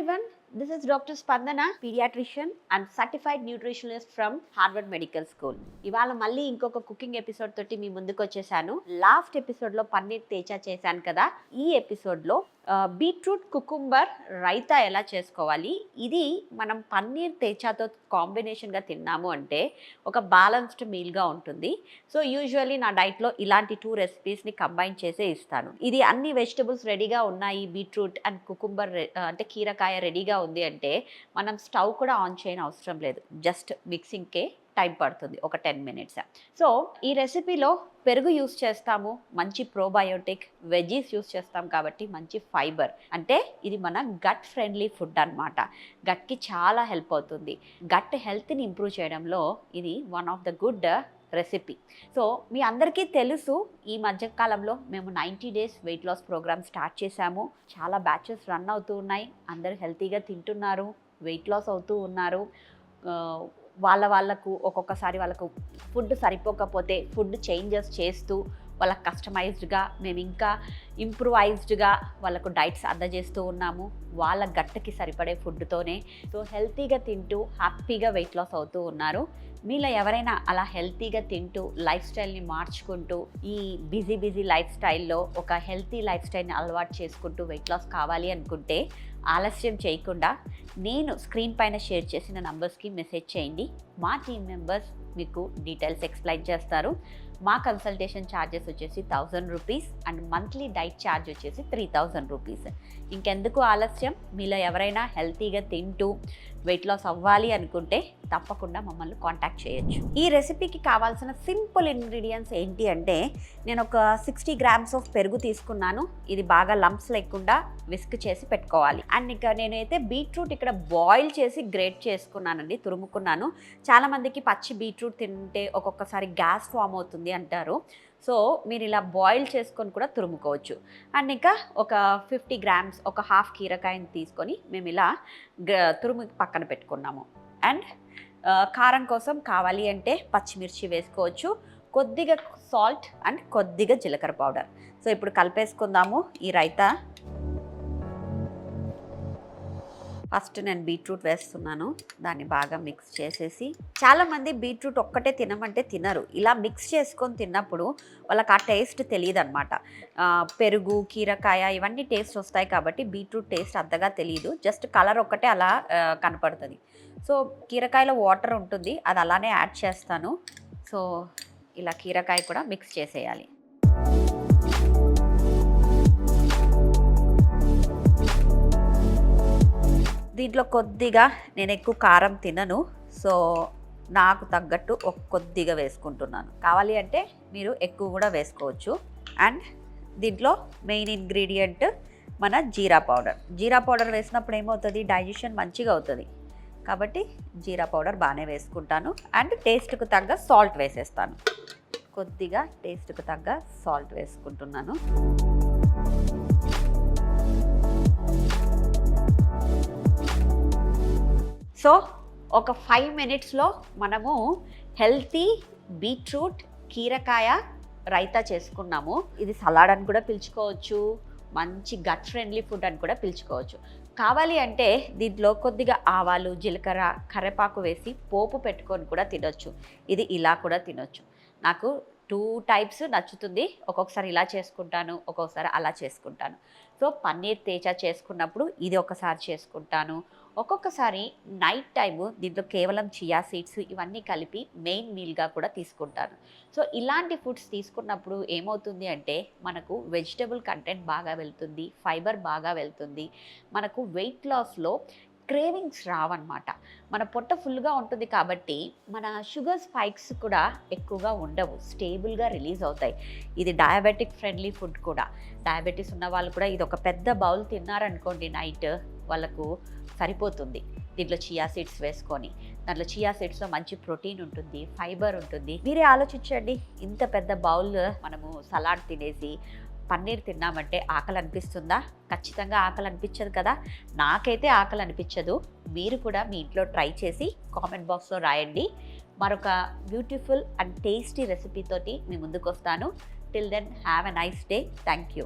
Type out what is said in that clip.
everyone, this is Dr. Spandana, pediatrician and certified nutritionist from Harvard Medical School. ఇవాళ మళ్ళీ ఇంకొక cooking episode తోటి మీ ముందుకు వచ్చేసాను. లాస్ట్ ఎపిసోడ్లో పన్నీర్ తేచా చేశాను కదా. ఈ ఎపిసోడ్లో బీట్రూట్ కుకుంబర్ రైతా ఎలా చేసుకోవాలి, ఇది మనం పన్నీర్ తేచాతో కాంబినేషన్గా తిన్నాము అంటే ఒక బ్యాలెన్స్డ్ మీల్గా ఉంటుంది. సో యూజువల్లీ నా డైట్లో ఇలాంటి 2 రెసిపీస్ని కంబైన్ చేసే ఇస్తాను. ఇది అన్ని వెజిటబుల్స్ రెడీగా ఉన్నాయి, బీట్రూట్ అండ్ కుకుంబర్ అంటే కీరకాయ రెడీగా ఉంది అంటే మనం స్టవ్ కూడా ఆన్ చేయని అవసరం లేదు. జస్ట్ మిక్సింగ్కే టైం పడుతుంది, ఒక 10 minutes. సో ఈ రెసిపీలో పెరుగు యూస్ చేస్తాము, మంచి ప్రోబయోటిక్, వెజీస్ యూస్ చేస్తాం కాబట్టి మంచి ఫైబర్. అంటే ఇది మన గట్ ఫ్రెండ్లీ ఫుడ్ అనమాట. గట్కి చాలా హెల్ప్ అవుతుంది. గట్ హెల్త్ని ఇంప్రూవ్ చేయడంలో ఇది one of the good recipe. So మీ అందరికీ తెలుసు, ఈ మధ్యకాలంలో మేము 90 days weight loss programme start చేశాము. చాలా బ్యాచెస్ రన్ అవుతూ ఉన్నాయి. అందరూ హెల్తీగా తింటున్నారు, వెయిట్ లాస్ అవుతూ ఉన్నారు. వాళ్ళకు ఒక్కొక్కసారి వాళ్ళకు ఫుడ్ సరిపోకపోతే ఫుడ్ చేంజెస్ చేస్తూ వాళ్ళకి కస్టమైజ్డ్గా మేము ఇంకా ఇంప్రూవైజ్డ్గా వాళ్ళకు డైట్స్ అందజేస్తూ ఉన్నాము, వాళ్ళ గట్టకి సరిపడే ఫుడ్తోనే. సో హెల్తీగా తింటూ హ్యాపీగా వెయిట్ లాస్ అవుతూ ఉన్నారు. మీలో ఎవరైనా అలా హెల్తీగా తింటూ లైఫ్ స్టైల్ని మార్చుకుంటూ ఈ బిజీ లైఫ్ స్టైల్లో ఒక హెల్తీ లైఫ్ స్టైల్ని అలవాటు చేసుకుంటూ వెయిట్ లాస్ కావాలి అనుకుంటే ఆలస్యం చేయకుండా నేను స్క్రీన్ పైన షేర్ చేసిన నంబర్స్కి మెసేజ్ చేయండి. మా టీమ్ మెంబర్స్ మీకు డీటెయిల్స్ ఎక్స్ప్లెయిన్ చేస్తారు. మా కన్సల్టేషన్ ఛార్జెస్ వచ్చేసి 1000 rupees and monthly diet charge వచ్చేసి 3000 రూపీస్. ఇంకెందుకు ఆలస్యం, మీలో ఎవరైనా హెల్తీగా తింటూ వెయిట్ లాస్ అవ్వాలి అనుకుంటే తప్పకుండా మమ్మల్ని కాంటాక్ట్ చేయొచ్చు. ఈ రెసిపీకి కావాల్సిన సింపుల్ ఇంగ్రీడియంట్స్ ఏంటి అంటే, నేను ఒక 60 grams ఆఫ్ పెరుగు తీసుకున్నాను. ఇది బాగా లంప్స్ లేకుండా విస్క్ చేసి పెట్టుకోవాలి. అండ్ ఇక నేనైతే బీట్రూట్ ఇక్కడ బాయిల్ చేసి గ్రేట్ చేసుకున్నానండి, తురుముకున్నాను. చాలామందికి పచ్చి బీట్రూట్ తింటే ఒక్కొక్కసారి గ్యాస్ ఫామ్ అవుతుంది అంటారు. సో మీరు ఇలా బాయిల్ చేసుకొని కూడా తురుముకోవచ్చు. అండ్ ఇంకా ఒక 50 grams, ఒక హాఫ్ కీరకాయని తీసుకొని మేము ఇలా తురుము పక్కన పెట్టుకున్నాము. అండ్ కారం కోసం కావాలి అంటే పచ్చిమిర్చి వేసుకోవచ్చు, కొద్దిగా సాల్ట్ అండ్ కొద్దిగా జీలకర్ర పౌడర్. సో ఇప్పుడు కలిపేసుకుందాము ఈ రైతా. ఫస్ట్ నేను బీట్రూట్ వేస్తున్నాను, దాన్ని బాగా మిక్స్ చేసేసి. చాలామంది బీట్రూట్ ఒక్కటే తినమంటే తినరు. ఇలా మిక్స్ చేసుకొని తిన్నప్పుడు వాళ్ళకి ఆ టేస్ట్ తెలియదు అనమాట. పెరుగు, కీరకాయ ఇవన్నీ టేస్ట్ వస్తాయి కాబట్టి బీట్రూట్ టేస్ట్ అంతగా తెలియదు. జస్ట్ కలర్ ఒక్కటే అలా కనపడుతుంది. సో కీరకాయలో వాటర్ ఉంటుంది, అది అలానే యాడ్ చేస్తాను. సో ఇలా కీరకాయ కూడా మిక్స్ చేసేయాలి. దీంట్లో కొద్దిగా, నేను ఎక్కువ కారం తినను, సో నాకు తగ్గట్టు కొద్దిగా వేసుకుంటున్నాను. కావాలి అంటే మీరు ఎక్కువ కూడా వేసుకోవచ్చు. అండ్ దీంట్లో మెయిన్ ఇంగ్రీడియంట్ మన జీరా పౌడర్. జీరా పౌడర్ వేసినప్పుడు ఏమవుతుంది, డైజెషన్ మంచిగా అవుతుంది కాబట్టి జీరా పౌడర్ బాగానే వేసుకుంటాను. అండ్ టేస్ట్కు తగ్గ సాల్ట్ వేసేస్తాను. కొద్దిగా టేస్ట్కు తగ్గ సాల్ట్ వేసుకుంటున్నాను. సో ఒక 5 minutesలో మనము హెల్తీ బీట్రూట్ కీరకాయ రైతా చేసుకున్నాము. ఇది సలాడ్ అని కూడా పిలుచుకోవచ్చు, మంచి గట్ ఫ్రెండ్లీ ఫుడ్ అని కూడా పిలుచుకోవచ్చు. కావాలి అంటే దీంట్లో కొద్దిగా ఆవాలు, జీలకర్ర, కరివేపాకు వేసి పోపు పెట్టుకొని కూడా తినొచ్చు. ఇది ఇలా కూడా తినొచ్చు. నాకు 2 types నచ్చుతుంది. ఒక్కొక్కసారి ఇలా చేసుకుంటాను, ఒక్కొక్కసారి అలా చేసుకుంటాను. సో పన్నీర్ తేచా చేసుకున్నప్పుడు ఇది ఒకసారి చేసుకుంటాను. ఒక్కొక్కసారి నైట్ టైము దీంట్లో కేవలం చియా సీడ్స్ ఇవన్నీ కలిపి మెయిన్ మీల్గా కూడా తీసుకుంటాను. సో ఇలాంటి ఫుడ్స్ తీసుకున్నప్పుడు ఏమవుతుంది అంటే మనకు వెజిటబుల్ కంటెంట్ బాగా వెళ్తుంది, ఫైబర్ బాగా వెళ్తుంది. మనకు వెయిట్ లాస్లో క్రేవింగ్స్ రావన్నమాట. మన పొట్ట ఫుల్గా ఉంటుంది కాబట్టి మన షుగర్ స్పైక్స్ కూడా ఎక్కువగా ఉండవు, స్టేబుల్గా రిలీజ్ అవుతాయి. ఇది డయాబెటిక్ ఫ్రెండ్లీ ఫుడ్ కూడా. డయాబెటీస్ ఉన్న వాళ్ళు కూడా ఇది ఒక పెద్ద బౌల్ తిన్నారనుకోండి నైట్, వాళ్ళకు సరిపోతుంది. దీంట్లో చియా సీడ్స్ వేసుకొని, దాంట్లో చియా సీడ్స్లో మంచి ప్రోటీన్ ఉంటుంది, ఫైబర్ ఉంటుంది. మీరే ఆలోచించండి, ఇంత పెద్ద బౌల్ మనము సలాడ్ తినేసి పన్నీర్ తిన్నామంటే ఆకలి అనిపిస్తుందా? ఖచ్చితంగా ఆకలి అనిపించదు కదా. నాకైతే ఆకలి అనిపించదు. మీరు కూడా మీ ఇంట్లో ట్రై చేసి కామెంట్ బాక్స్లో రాయండి. మరొక బ్యూటిఫుల్ అండ్ టేస్టీ రెసిపీతోటి మీ ముందుకు వస్తాను. Till then have a nice day. Thank you.